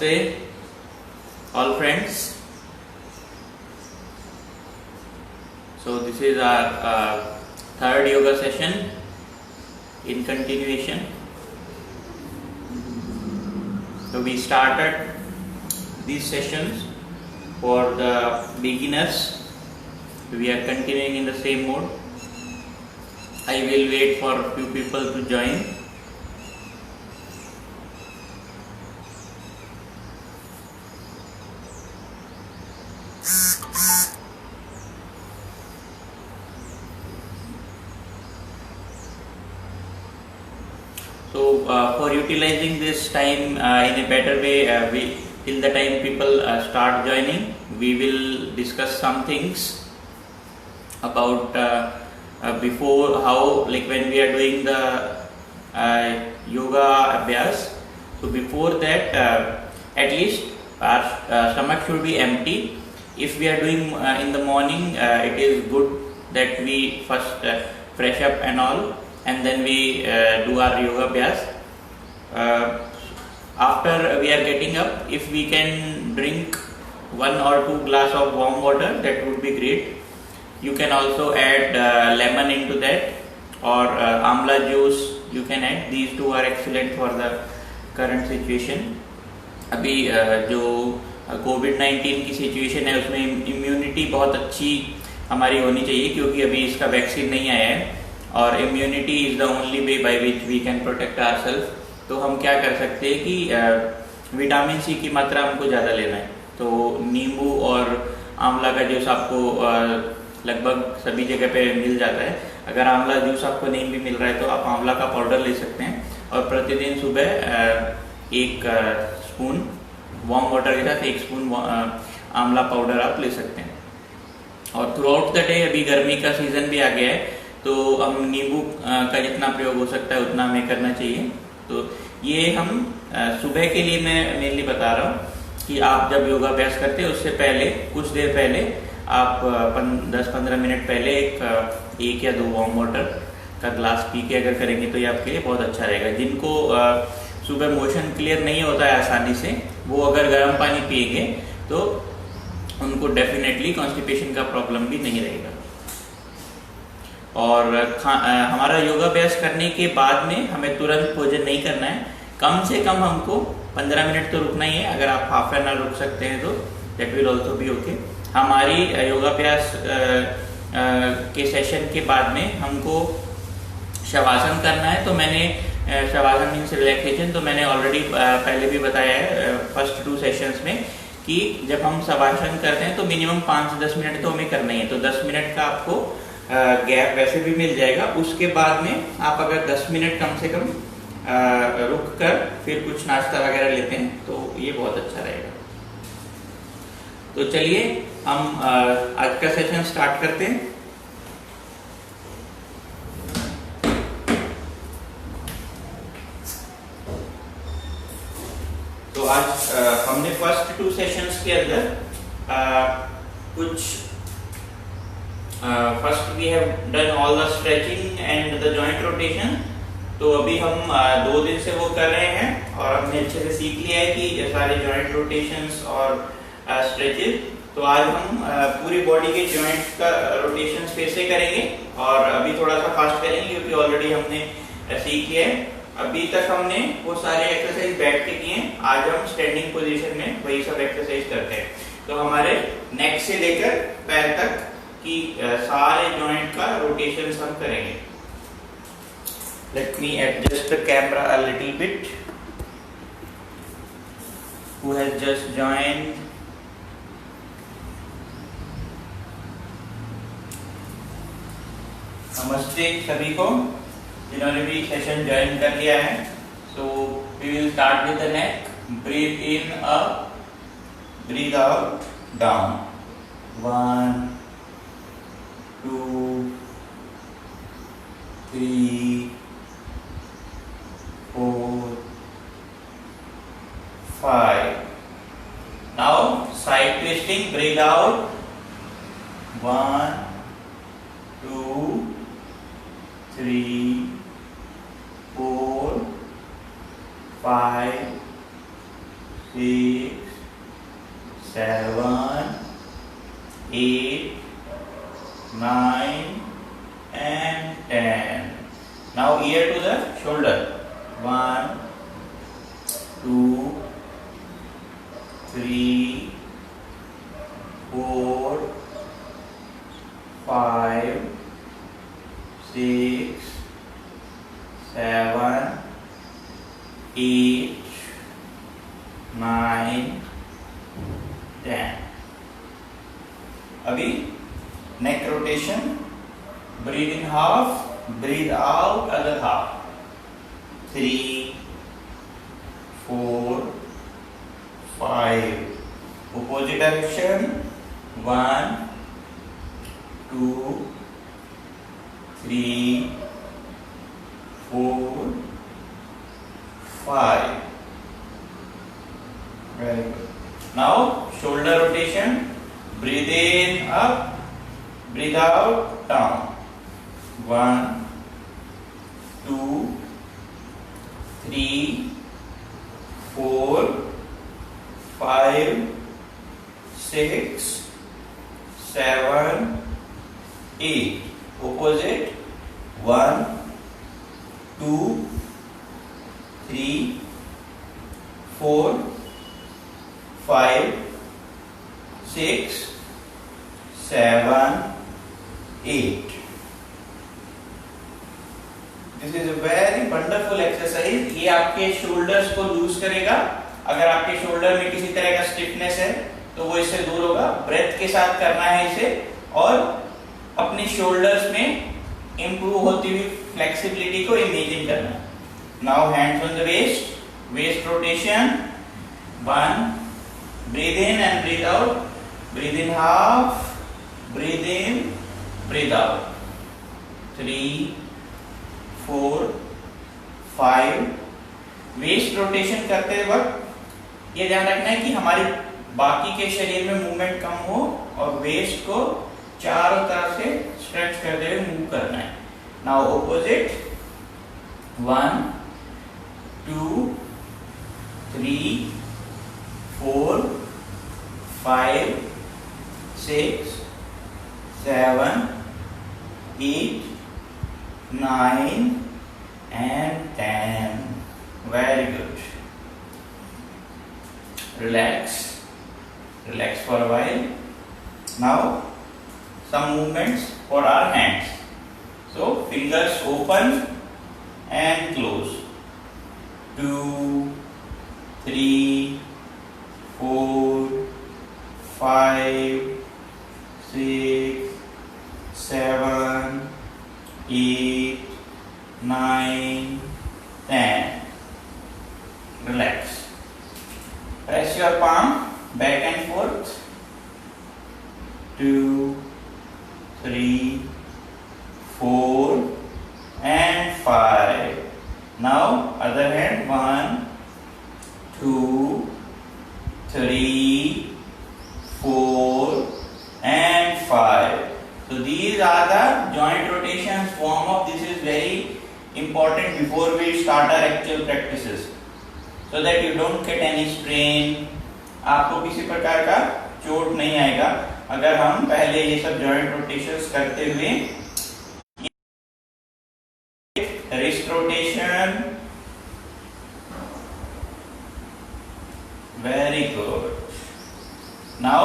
Namaste all friends. So this is our third yoga session in continuation. So we started these sessions for the beginners. We are continuing in the same mode. I will wait for a few people to join. So for utilizing this time in a better way, till the time people start joining, we will discuss some things about before, how, like when we are doing the yoga abhyas. So before that, at least our stomach should be empty. If we are doing in the morning, it is good that we first fresh up and all, and then we do our yoga abhyas. After we are getting up, if we can drink 1 or 2 glass of warm water, that would be great. You can also add lemon into that, or amla juice you can add. These two are excellent for the current situation. अभी जो कोविड-19 की situation है उसमें immunity बहुत अच्छी हमारी होनी चाहिए, क्योंकि अभी इसका वैक्सीन नहीं आया है और immunity is the only way by which we can protect ourselves. तो हम क्या कर सकते हैं कि विटामिन सी की मात्रा हमको ज़्यादा लेना है. तो नींबू और आंवला का जूस आपको लगभग सभी जगह पे मिल जाता है. अगर आंवला जूस आपको नहीं भी मिल रहा है तो आप आंवला का पाउडर ले सकते हैं, और प्रतिदिन सुबह 1 स्पून वार्म वाटर के साथ 1 स्पून आंवला पाउडर आप ले सकते हैं. और थ्रू आउट द डे, अभी गर्मी का सीजन भी आ गया है, तो हम नींबू का जितना प्रयोग हो सकता है उतना हमें करना चाहिए. तो ये हम सुबह के लिए मैं मेनली बता रहा हूँ कि आप जब योगाभ्यास करते हैं उससे पहले, कुछ देर पहले आप 10-15 मिनट पहले एक या 2 वार्म वाटर का ग्लास पी के अगर करेंगे तो ये आपके लिए बहुत अच्छा रहेगा. जिनको सुबह मोशन क्लियर नहीं होता है आसानी से, वो अगर गर्म पानी पिएंगे तो उनको डेफिनेटली कॉन्स्टिपेशन का प्रॉब्लम भी नहीं रहेगा. और हमारा योगाभ्यास करने के बाद में हमें तुरंत भोजन नहीं करना है. कम से कम हमको 15 मिनट तो रुकना ही है. अगर आप हाफ एन आवर रुक सकते हैं तो that will also be okay. हमारी योगाभ्यास के सेशन के बाद में हमको शवासन करना है. तो मैंने शवासन मीन्स रिलैक्सेशन, तो मैंने ऑलरेडी पहले भी बताया है फर्स्ट 2 सेशंस में कि जब हम शवासन करते हैं तो मिनिमम 5 से 10 मिनट तो हमें करना ही है. तो 10 मिनट का आपको गैप वैसे भी मिल जाएगा. उसके बाद में आप अगर 10 मिनट कम से कम रुक कर फिर कुछ नाश्ता वगैरह लेते हैं तो ये बहुत अच्छा रहेगा. तो चलिए हम आज का सेशन स्टार्ट करते हैं. तो आज हमने फर्स्ट 2 सेशंस के अंदर कुछ first we have done all the stretching and the joint rotation. तो अभी हम 2 दिन से वो कर रहे हैं और हमने अच्छे से सीख लिया है कि सारे जॉइंट रोटेशंस और स्ट्रेचेस. तो आज हम पूरी बॉडी के जॉइंट का रोटेशन फिर से करेंगे, और अभी थोड़ा सा फास्ट करेंगे क्योंकि ऑलरेडी हमने सीख लिया है. अभी तक हमने वो सारे एक्सरसाइज बैठ के किए हैं. आज हम स्टैंडिंग पोजीशन में वही सब एक्सरसाइज करते हैं. तो हमारे नेक से लेकर पैर तक की सारे जॉइंट का रोटेशन हम करेंगे. Let me adjust the camera a little bit. Who has just joined? नमस्ते सभी को जिन्होंने भी सेशन ज्वाइन कर लिया है. So we will start with the neck. Breathe in up, breathe out down. 1 2 3 4 5. Now side twisting. Breathe out. 1 2 3 4 5 6 Now ear to the shoulder. 1, 2, 3, 4, 5, 6, 7, 8, 9, 10. अभी neck rotation. Breathe in half, breathe out other half. 3, 4, 5. Opposite direction. 1, 2, 3, 4, 5. Very good. Now shoulder rotation. Breathe in up, breathe out down. 1, 2, 3, 4, 5, 6, 7, 8. Opposite. 1, 2, 3, 4, 5, 6, 7, 8. This is a very wonderful exercise. ये आपके shoulders को loose करेगा. अगर आपके shoulder में किसी तरह का स्टिफनेस है तो वो इससे दूर होगा. ब्रेथ के साथ करना है इसे और अपने शोल्डर्स में इंप्रूव होती हुई फ्लेक्सिबिलिटी को इमेजिन करना. Now hands on the waist. Waist rotation. 1, breathe in and breathe out. Breathe in half, breathe in, breathe out. 3, 4, 5. Waste rotation करते वक्त ये ध्यान रखना है कि हमारी बाकी के शरीर में मूवमेंट कम हो और वेस्ट को चारों तरफ से स्ट्रेच करते हुए मूव करना है. Now opposite. 1, 2, 3, 4, 5, 6, 7, 8, 9 and 10. Very good. Relax. Relax for a while. Now some movements for our hands. So fingers open and close. 2, 3, 4, 5, 6, 7, 8, 9, 10. Relax. Press your palm back and forth. 2, 3, 4 and 5. Now other hand. 1, 2, 3, 4 and 5. So these are the joint rotations form of. This is very important before we start our actual practices, so that you don't get any strain. आपको किसी प्रकार का चोट नहीं आएगा अगर हम पहले ये सब जॉइंट रोटेशंस करते हुए. Wrist rotation. Very good. Now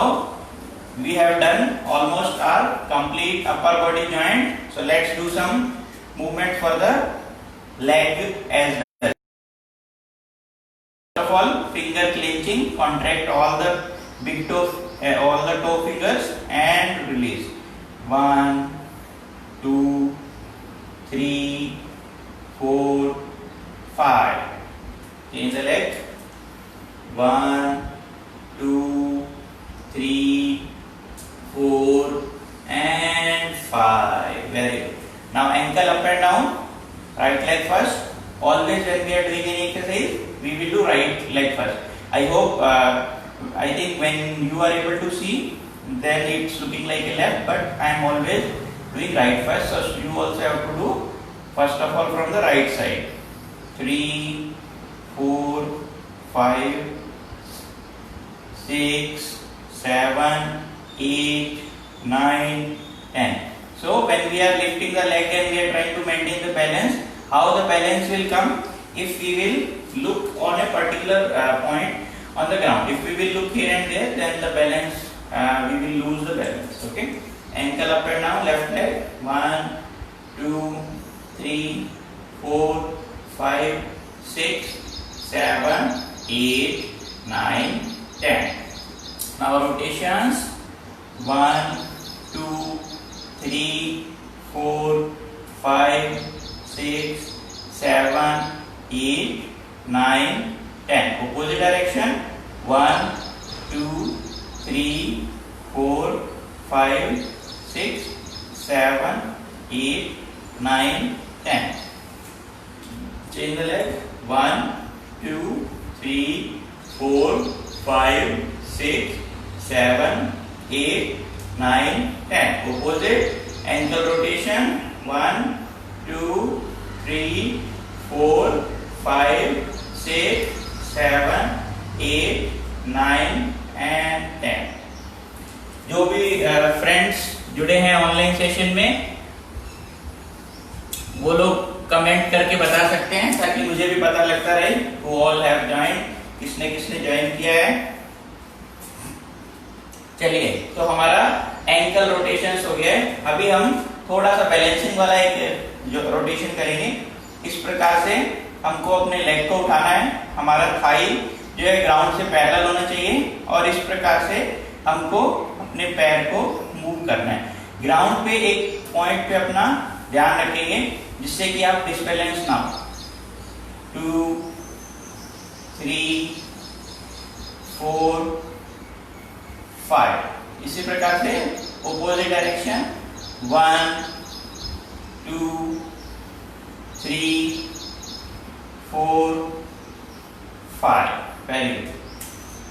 we have done almost our complete upper body joint. So let's do some movement for the leg as well. First of all, finger clenching. Contract all the big toe, all the toe fingers and release. 1, 2, 3, 4, 5. Change the leg. 1, 2, 3, 4 and 5. Very good. Now ankle up and down. Right leg first. Always when we are doing any exercise, we will do right leg first. I hope, I think when you are able to see, then it's looking like a left, but I am always doing right first. So you also have to do first of all from the right side. 3, 4, 5, 6, 7, 8, 9, 10. So when we are lifting the leg and we are trying to maintain the balance, How the balance will come? If we will look on a particular point on the ground. If we will look here and there, then the balance, we will lose the balance. Okay. Ankle up and down, left leg. 1, 2, 3, 4, 5, 6, 7, 8, 9, 10. Now rotations. 1, 2, 3, 4, 5, 6, 7, 8, 9, 10. Opposite direction. 1, 2, 3, 4, 5, 6, 7, 8, 9, 10. Change the leg. 1, 2, 3, 4, 5, 6, 7, 8, 9, 10. Opposite. Ankle rotation. 1, 2, 3, 4, 5, 6, 7, 8, 9 and 10. जो भी friends जुड़े हैं online session में, वो लोग comment करके बता सकते हैं ताकि मुझे भी पता लगता रहे who all have joined, किसने किसने ज्वाइन किया है। चलिए, तो हमारा एंकल रोटेशंस हो गया है। अभी हम थोड़ा सा बैलेंसिंग वाला एक जो रोटेशन करेंगे। इस प्रकार से हमको अपने लेग को उठाना है, हमारा थाई जो है ग्राउंड से पैरेलल होना चाहिए और इस प्रकार से हमको अपने पैर को मूव करना है। ग्राउंड पे एक पॉइंट पे अपना ध्यान रखेंगे जिससे कि आप डिसबैलेंस ना हो। 2, 3, 4, 5। इसी प्रकार से opposite direction 1, 2, 3, 4, 5। Very good.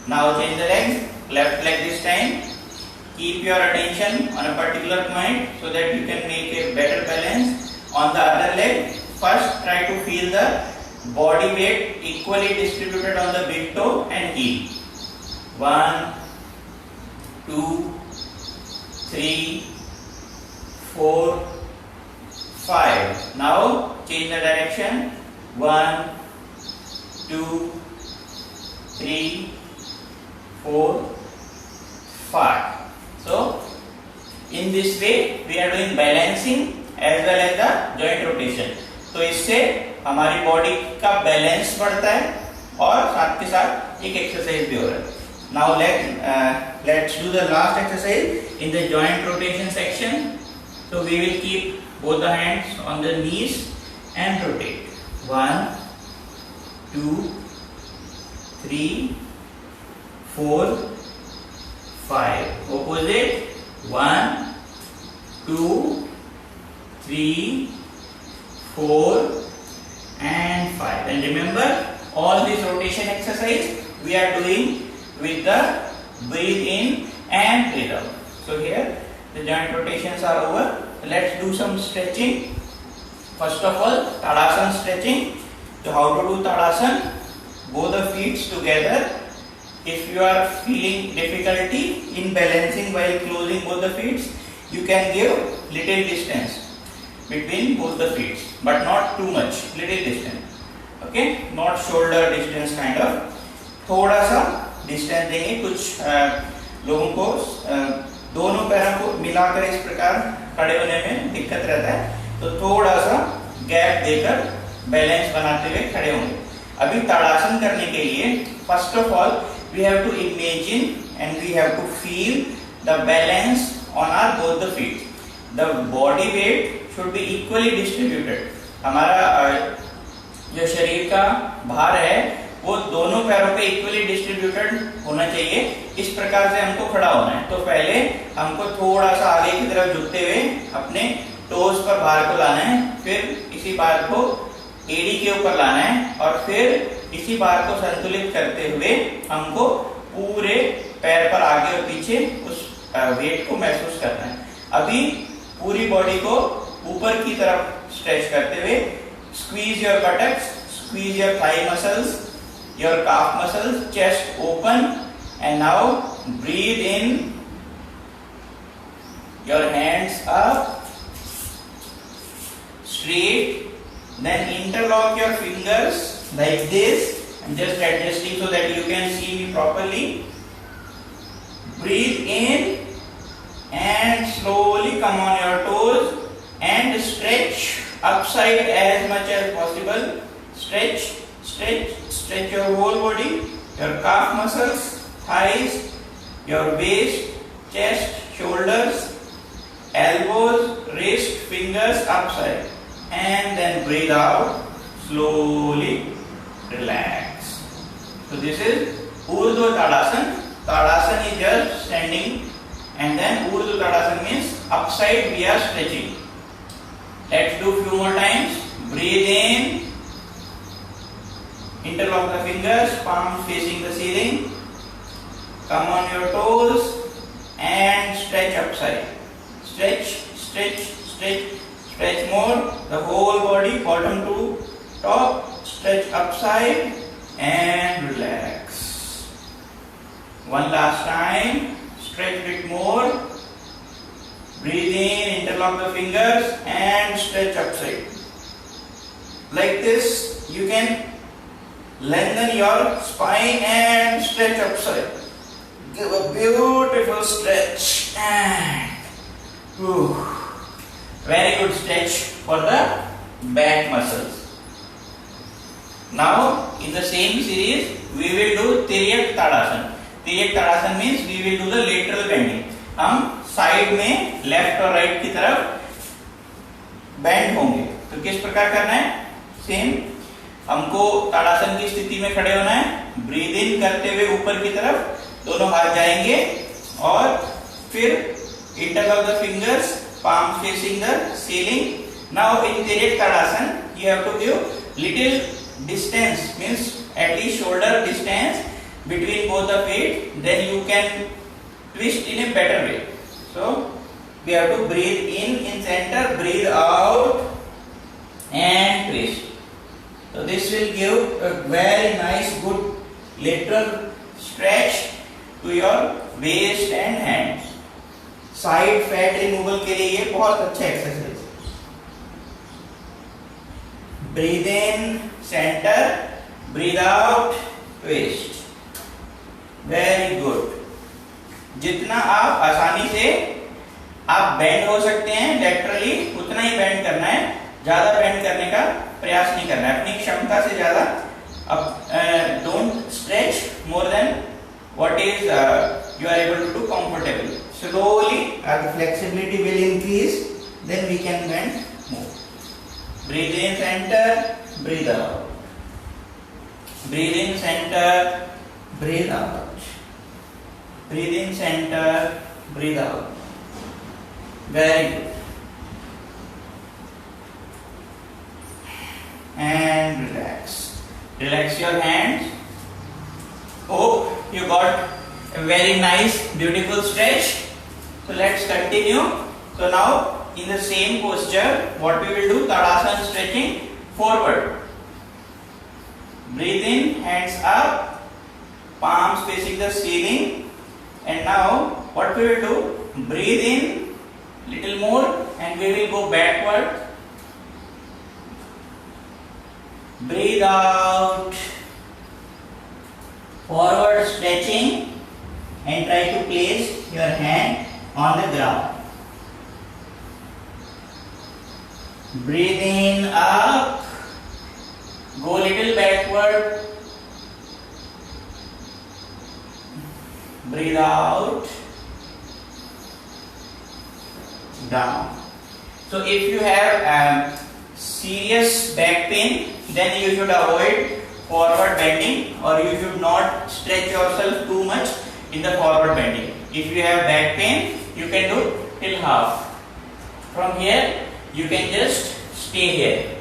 Now change the leg. Left leg this time. Keep your attention on a particular point so that you can make a better balance. On the other leg, first try to feel the body weight equally distributed on the big toe and heel. 1, 2, 3, 4, 5. Now change the direction. 1, 2, 3, 4, 5. So in this way we are doing balancing as well as the joint rotation. तो इससे हमारी body का balance बढ़ता है और साथ के साथ एक एक्सरसाइज भी हो रहा है। Now let's do the last exercise in the joint rotation section. So we will keep both the hands on the knees and rotate. 1, 2, 3, 4, 5. Opposite. 1, 2, 3, 4 and 5. And remember, all this rotation exercise we are doing with the breathe in and breathe out. So here the joint rotations are over. Let's do some stretching. First of all, Tadasana stretching. So how to do Tadasana? Both the feet together. If you are feeling difficulty in balancing while closing both the feet, you can give little distance between both the feet, but not too much, little distance. Okay, not shoulder distance kind of. थोड़ा सा distance देंगे। कुछ लोगों को दोनों पैरों को मिलाकर इस प्रकार खड़े होने में दिक्कत रहता है, तो थोड़ा सा गैप देकर बैलेंस बनाते हुए खड़े होंगे। अभी ताड़ासन करने के लिए first of all we have to imagine and we have to feel the balance on our both the feet. The body weight should be equally distributed. हमारा जो शरीर का भार है वो दोनों पैरों पे इक्वली डिस्ट्रीब्यूटेड होना चाहिए। इस प्रकार से हमको खड़ा होना है। तो पहले हमको थोड़ा सा आगे की तरफ झुकते हुए अपने टोज पर भार को लाना है, फिर इसी भार को एड़ी के ऊपर लाना है और फिर इसी भार को संतुलित करते हुए हमको पूरे पैर पर आगे और पीछे उस वेट को महसूस करना है। अभी पूरी बॉडी को ऊपर की तरफ स्ट्रेच करते हुए squeeze your buttocks, squeeze your thigh muscles, your calf muscles, chest open and now breathe in, your hands up, straight Then interlock your fingers like this. I'm just adjusting so that you can see me properly. Breathe in and slowly come on your toes and stretch upside as much as possible. Stretch, stretch, stretch your whole body, your calf muscles, thighs, your waist, chest, shoulders, elbows, wrist, fingers upside, and then breathe out, slowly relax. So this is Urdhva Tadasana. Tadasana is just standing, and then Urdhva Tadasana means upside we are stretching. Let's do few more times. Breathe in, interlock the fingers, palms facing the ceiling, come on your toes and stretch upside. Stretch, stretch, stretch, stretch more, the whole body, bottom to top, stretch upside and relax. One last time, stretch a bit more. Breathe in, interlock the fingers and stretch upside. Like this, you can lengthen your spine and stretch upside. Give a beautiful stretch and very good stretch for the back muscles. Now, in the same series, we will do Tiryak Tadasana. Tiryak Tadasana means we will do the lateral bending. हम side में left और right की तरफ bend होंगे. तो किस प्रकार करना है? सेम, हमको ताड़ासन की स्थिति में खड़े होना है. ब्रीद इन करते हुए ऊपर की तरफ दोनों हाथ जाएंगे और फिर interlock the fingers, palms facing the ceiling. Now in Tiryak Tadasana, you have to give little distance, means at least shoulder distance between both the feet. Then you can twist in a better way. So we have to breathe in center, breathe out and twist. So this will give a very nice good lateral stretch to your waist and hands. Side fat removal के लिए ये बहुत अच्छा exercise. Breathe in centre, breathe out twist. Very good. जितना आप आसानी से आप बेंड हो सकते हैं लेटरली, उतना ही बेंड करना है. ज्यादा बेंड करने का प्रयास नहीं करना है. अपनी क्षमता से ज्यादा अब don't stretch more than what is you are able to do comfortably. Slowly as the flexibility will increase, then we can bend more. Breathe in center, breathe out. Breathe in center, breathe out. Breathe in center, breathe out. Very good. And relax. Relax your hands. Hope you got a very nice, beautiful stretch. So let's continue. So now in the same posture, what we will do? Tadasana stretching forward. Breathe in, hands up, palms facing the ceiling. And now what we will do? Breathe in little more and we will go backward. Breathe out, forward stretching, and try to place your hand on the ground. Breathe in up, go little backward, breathe out, down. So if you have serious back pain, then you should avoid forward bending, or you should not stretch yourself too much in the forward bending. If you have back pain, you can do till half. From here, you can just stay here.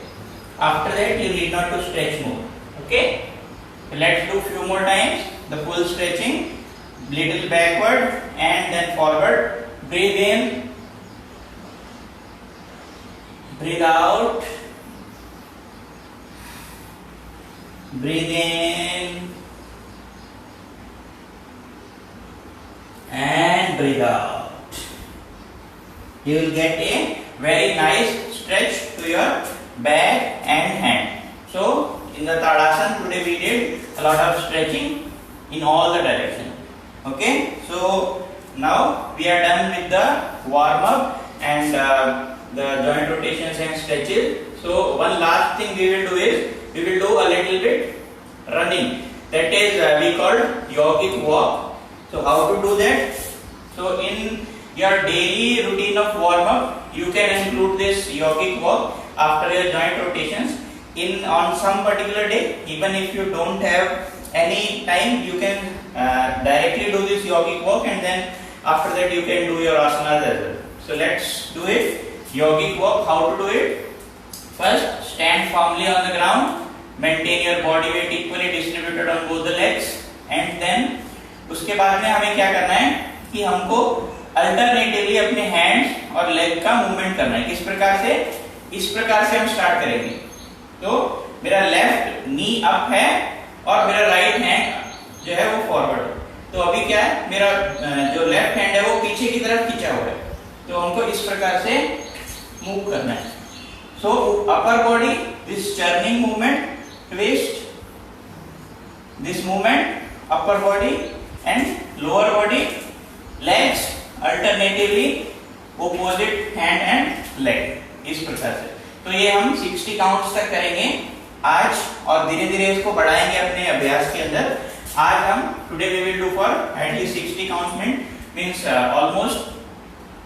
After that, you need not to stretch more. Okay? So let's do few more times. The full stretching, little backward and then forward. Breathe in, breathe out, breathe in and breathe out. You will get a very nice stretch to your back and a lot of stretching in all the direction. Okay, so now we are done with the warm up and the joint rotations and stretches. So one last thing we will do is we will do a little bit running. That is we call yogic walk. So how to do that? So in your daily routine of warm up, you can include this yogic walk after your joint rotations. On some particular day, even if you don't have any time, you can directly do this yogic walk, and then after that you can do your asanas as well. So let's do it. Yogic walk, how to do it? First, stand firmly on the ground, maintain your body weight equally distributed on both the legs, and then उसके बाद में हमें क्या करना है कि हमको alternatively अपने हैंड्स और लेग का मूवमेंट करना है. किस प्रकार से? इस प्रकार से हम स्टार्ट करेंगे. तो मेरा लेफ्ट नी अप है और मेरा राइट हैंड जो है वो फॉरवर्ड. तो अभी क्या है, मेरा जो लेफ्ट हैंड है वो पीछे की तरफ खींचा हुआ है. तो हमको इस प्रकार से मूव करना है. So upper body, this turning movement, twist, this movement, upper body and lower body, legs alternatively opposite hand and leg, इस प्रकार से. तो ये हम 60 काउंट्स तक करेंगे आज, और धीरे धीरे इसको बढ़ाएंगे अपने अभ्यास के अंदर. आज हम today we will do for at least 60 counts, means almost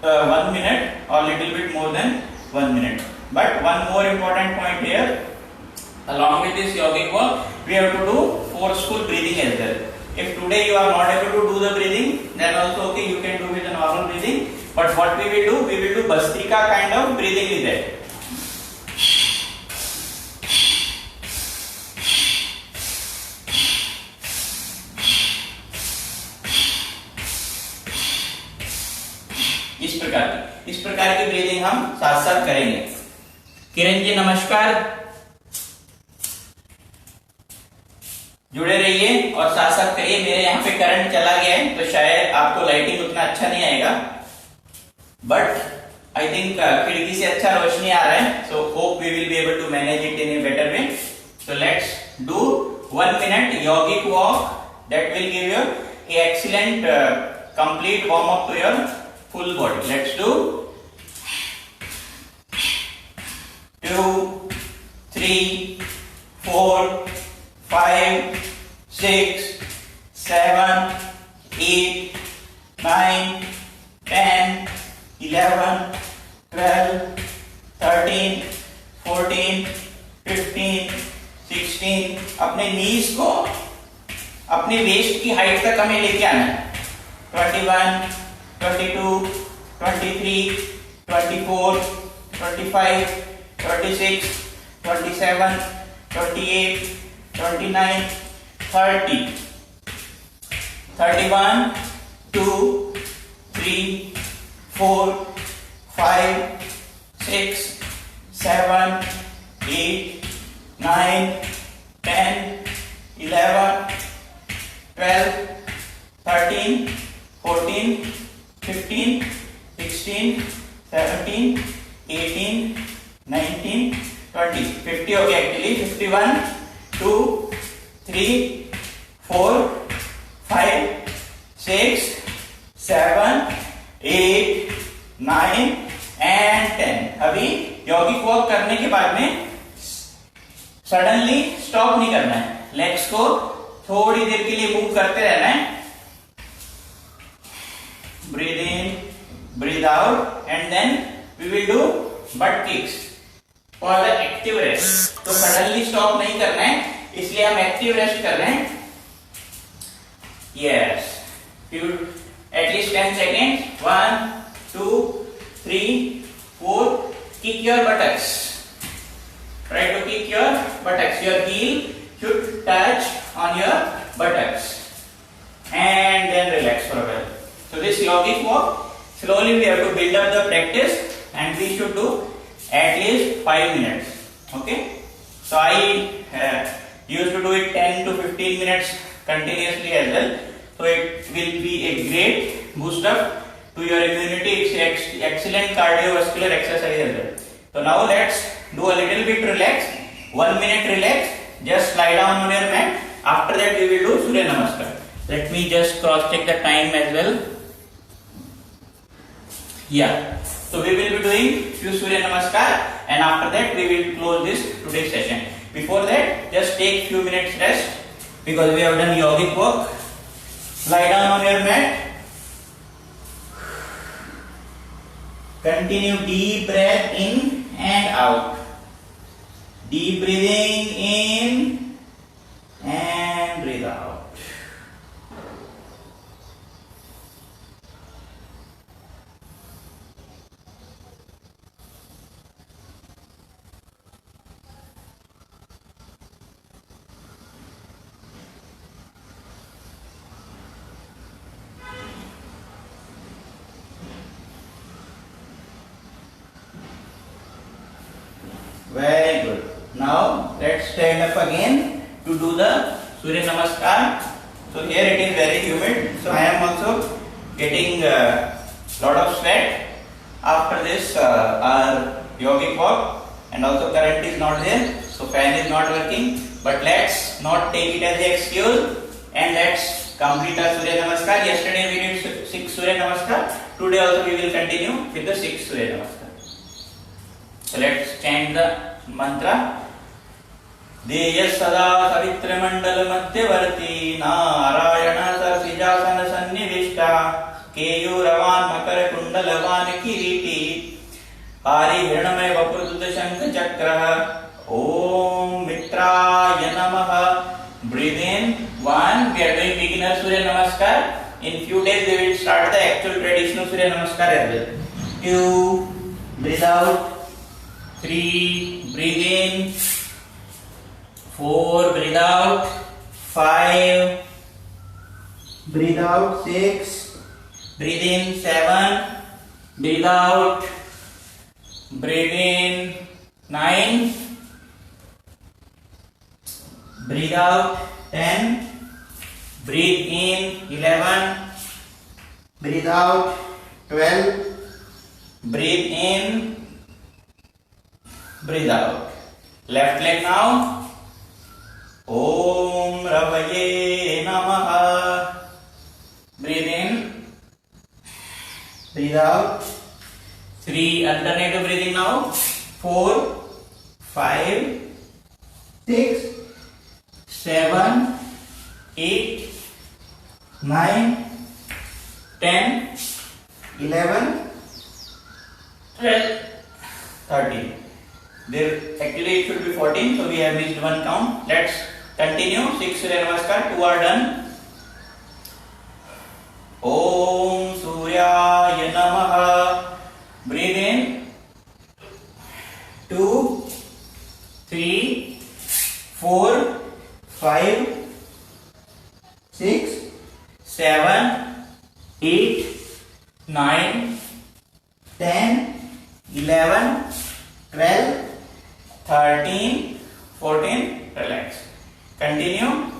1 minute or little bit more than 1 minute. But one more important point here, along with this yogic walk, we have to do forceful breathing as well. If today you are not able to do the breathing, then also okay, you can do with the normal breathing. But what we will do Bhastrika kind of breathing with that. इस प्रकार की breathing हम साथ साथ करेंगे. किरण जी नमस्कार, जुड़े रहिए और साथ साथ करिए. मेरे यहाँ पे करंट चला गया है तो शायद आपको लाइटिंग उतना अच्छा नहीं आएगा, बट आई थिंक खिड़की से अच्छा रोशनी आ रहा है. So hope we will be able to manage it in a better way. So let's do 1 minute yogic walk that will give you a excellent complete warm up to your full body. Let's do 2, 3, 4, 5, 6, 7, 8, 9, 10, 11, 12, 13, 14, 15, 16. अपने नीज को अपने waste की height तक हमें लेके आना है. 21, 22, 23, 24, 25, 26, 27, 28, 29, 30, 31, 2, 3, 4, 5, 6, 7, 8, 9, 10, 11, 12, 13, 14, 15, 16, 17, 18, 19, 20. 50 हो गया एक्चुअली. 51, 2, 3, 4, 5, 6, 7, 8, 9 and 10. अभी यौगिक वॉक करने के बाद में सडनली स्टॉप नहीं करना है. लेग्स को थोड़ी देर के लिए मूव करते रहना है. Breathe in, breathe out, and then we will do butt kicks for the active rest. तो suddenly stop नहीं करना है, इसलिए हम active rest कर रहे हैं. Yes, few at least 10 seconds. 1, 2, 3, 4. Kick your buttocks. Try to kick your buttocks. Your heel should touch on your buttocks, and then relax for a while. So this yogic walk, slowly we have to build up the practice, and we should do at least 5 minutes. Okay. So I used to do it 10 to 15 minutes continuously as well. So it will be a great boost up to your immunity. It's excellent cardiovascular exercise as well. So now let's do a little bit relax. 1 minute relax. Just lie down on your mat after that we will do Surya Namaskar. Let me just cross check the time as well. Yeah, so we will be doing few Surya Namaskar, and after that we will close this today's session. Before that, just take few minutes rest because we have done yogic work. Lie down on your mat. Continue deep breath in and out. Deep breathing in and breathe out. Very good. Now let's stand up again to do the Surya Namaskar. So here it is very humid. So I am also getting lot of sweat after this our yogic walk, and also current is not there. So fan is not working. But let's not take it as an excuse and let's complete our Surya Namaskar. Yesterday we did 6 Surya Namaskar. Today also we will continue with the 6 Surya Namaskar. So let's chant the mantra. Deya sada savitra mandal madhyavarti narayana sarsijasan sannivishta keyuravan makara kundalavan kiriti hari hiranamay vapurduta shankha chakra om mitraya namaha. Breathe in. 1. We are doing beginner Surya Namaskar. In few days we will start the actual traditional Surya Namaskar as well. 2. Breathe out. 3. Breathe in. 4. Breathe out. 5. Breathe out. 6. Breathe in. 7. Breathe out. Breathe in. 9. Breathe out. 10. Breathe in. 11. Breathe out. 12. Breathe in. Breathe out. Left leg now. Om Ravaye Namaha. Breathe in. Breathe out. 3. Alternative breathing now. 4. 5. 6. 7. 8. 9. 10. 11. 12. 13. There actually it should be 14, so we have missed one count. Let's continue. 6 Surya Namaskar. 2 are done. Om Suryaya Namaha. Breathe in. 2, 3, 4, 5, 6, 7, 8, 9, 10, 11, 12, 13, 14, relax. Continue.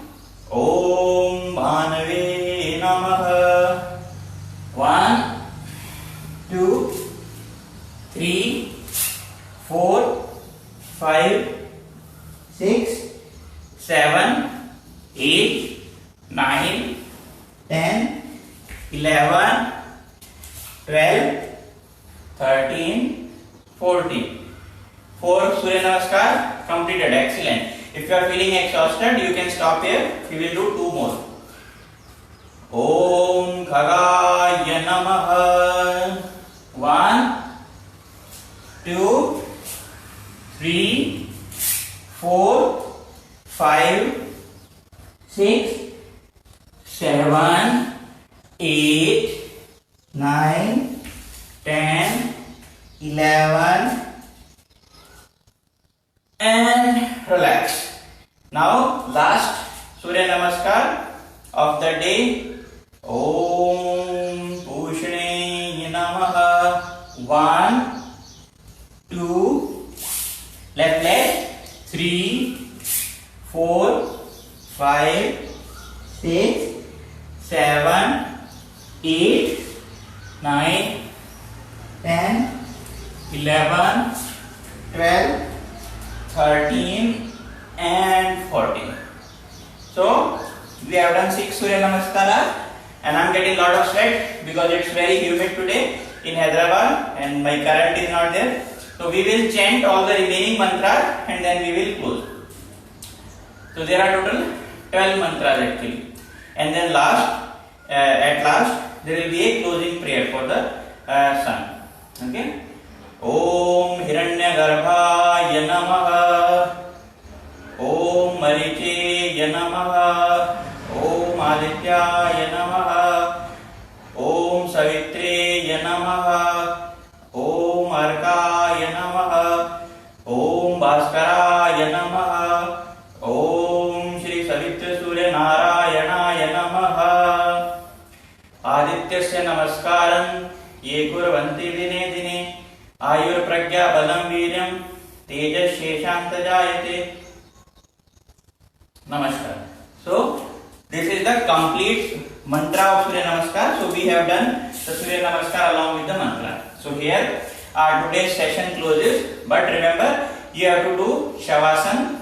Om Bhanave Namaha. 1, 2, 3, 4, 5, 6, 7, 8, 9, 10, 11, 12, 13, 14. 4 Surya Namaskar completed. Excellent. If you are feeling exhausted, you can stop here. We will do 2 more. Om Khagaya Namaha. 1, 2, 3, 4, 5, 6, 7, 8, 9, 10, 11, and relax. Now last Surya Namaskar of the day. Om Pushne Namaha. 1, 2, left leg. 3, 4, 5, 6, 7, 8, 9, 10, 11, 12, 13 and 14. So have done 6 Surya Namaskara, and I'm getting lot of sweat because it's very humid today in Hyderabad and my current is not there. So we will chant all the remaining mantras and then we will close. So there are total 12 mantras actually, and then at last there will be a closing prayer for the sun. Okay. Om Hiranyagarbhaya Namaha. Om Marichaya Namaha. Om Adityaya Namaha. Om Savitraya Namaha. Om Arkaya Namaha. Om Bhaskaraya Namaha. Om Shri Savitra Surya Narayanaya Namaha. Adityasya Namaskaram Ye Kurvanti Dine Dine Ayur Pragya Balam Viryam Tejas Sheshanta Jayate. Namaskar. So this is the complete mantra of Surya Namaskar. So we have done the Surya Namaskar along with the mantra. So here today's session closes, but remember you have to do Shavasana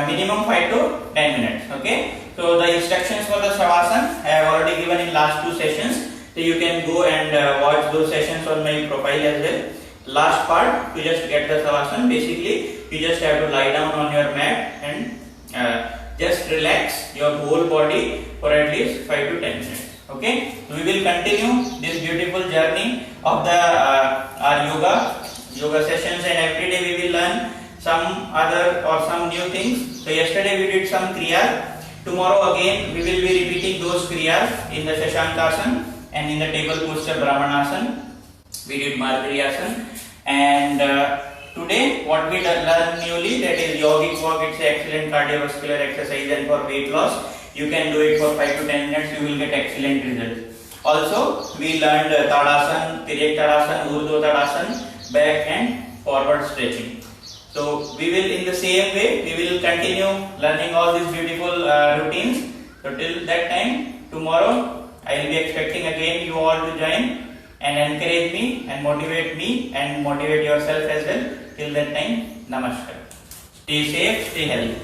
minimum 5 to 10 minutes. Okay. So the instructions for the Shavasana I have already given in last 2 sessions. So you can go and watch those sessions on my profile as well. Last part, you just get the Shavasana. Basically, you just have to lie down on your mat and just relax your whole body for at least 5 to 10 minutes. Okay. So we will continue this beautiful journey of the our yoga sessions, and every day we will learn some other or some new things. So yesterday we did some kriyas. Tomorrow again we will be repeating those kriyas in the Shashankasana and in the table posture Brahmanasana. We did Margariyasana, and today what we learn newly, that is yogic walk. It's an excellent cardiovascular exercise, and for weight loss you can do it for 5 to 10 minutes. You will get excellent results. Also we learned Tadasana, Tiryak Tadasana, Urdhva Tadasana, back and forward stretching. So we will, in the same way, we will continue learning all these beautiful routines. So till that time, tomorrow I will be expecting again you all to join and encourage me and motivate yourself as well. Till that time, Namaskar. Stay safe, stay healthy.